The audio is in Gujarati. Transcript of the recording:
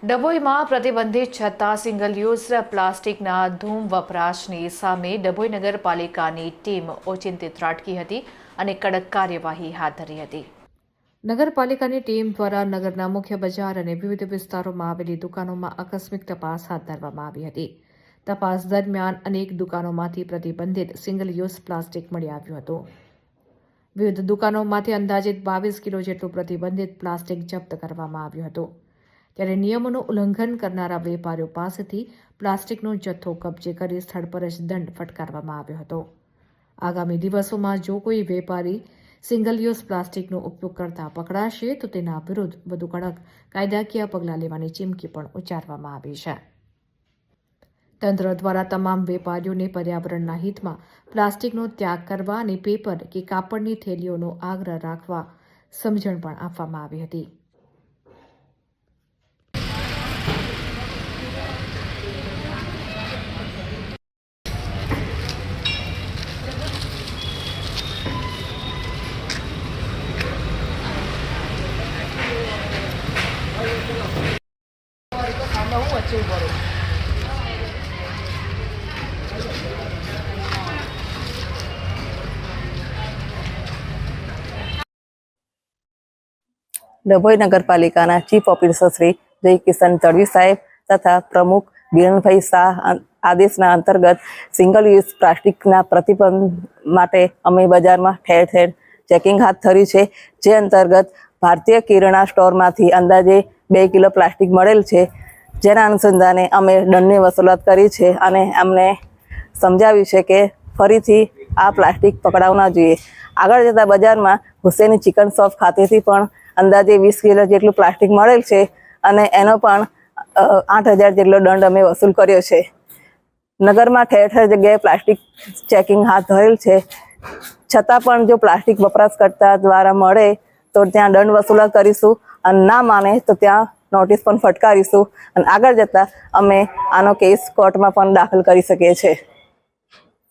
ડભોઈમાં પ્રતિબંધિત છતાં સિંગલ યુઝ પ્લાસ્ટિકના ધૂમ વપરાશની સામે ડભોઈ નગરપાલિકાની ટીમ ઓચિંતી ત્રાટકી હતી અને કડક કાર્યવાહી હાથ ધરી હતી। નગરપાલિકાની ટીમ દ્વારા નગરના મુખ્ય બજાર અને વિવિધ વિસ્તારોમાં આવેલી દુકાનોમાં આકસ્મિક તપાસ હાથ ધરવામાં આવી હતી। તપાસ દરમિયાન અનેક દુકાનોમાંથી પ્રતિબંધિત સિંગલ યુઝ પ્લાસ્ટિક મળી આવ્યું હતું। વિવિધ દુકાનોમાંથી અંદાજિત 22 કિલો જેટલું પ્રતિબંધિત પ્લાસ્ટિક જપ્ત કરવામાં આવ્યું હતું। ત્યારે નિયમોનું ઉલ્લંઘન કરનારા વેપારીઓ પાસેથી પ્લાસ્ટિકનો જથ્થો કબજે કરી સ્થળ પર જ દંડ ફટકારવામાં આવ્યો હતો। આગામી દિવસોમાં જો કોઈ વેપારી સિંગલ યુઝ પ્લાસ્ટિકનો ઉપયોગ કરતા પકડાશે તો તેના વિરુદ્ધ વધુ કડક કાયદાકીય પગલાં લેવાની ચીમકી પણ ઉચ્ચારવામાં આવી છે। તંત્ર દ્વારા તમામ વેપારીઓને પર્યાવરણના હિતમાં પ્લાસ્ટિકનો ત્યાગ કરવા અને પેપર કે કાપડની થેલીઓનો આગ્રહ રાખવા સમજણ પણ આપવામાં આવી હતી। ડભોઈ નગરપાલિકાના ચીફ ઓફિસર શ્રી જય કિશન તડવી સાહેબ તથા પ્રમુખ બિરણભાઈ શાહ આદેશના અંતર્ગત સિંગલ યુઝ પ્લાસ્ટિકના પ્રતિબંધ માટે અમે બજારમાં ઠેર ઠેર ચેકિંગ હાથ ધરી છે। જે અંતર્ગત ભારતીય કિરાણા સ્ટોરમાંથી અંદાજે 2 કિલો પ્લાસ્ટિક મળેલ છે। જેના અનુસંધાને અમે દંડની વસૂલાત કરી છે અને અમને સમજાવ્યું છે કે ફરીથી આ પ્લાસ્ટિક પકડાવવું ના જોઈએ। આગળ જતા બજારમાં હુસેની ચિકન શોપ ખાતેથી પણ અંદાજે 20 કિલો જેટલું પ્લાસ્ટિક મળેલ છે અને એનો પણ 8,000 જેટલો દંડ અમે વસૂલ કર્યો છે। નગરમાં ઠેર ઠેર જગ્યાએ પ્લાસ્ટિક ચેકિંગ હાથ ધરેલ છે, છતાં પણ જો પ્લાસ્ટિક વપરાશકર્તા દ્વારા મળે તો ત્યાં દંડ વસૂલાત કરીશું અને ના માને તો ત્યાં નોટિસ પણ ફટકારીશું અને આગળ જતા અમે આનો કેસ કોર્ટમાં પણ દાખલ કરી શકીએ છીએ।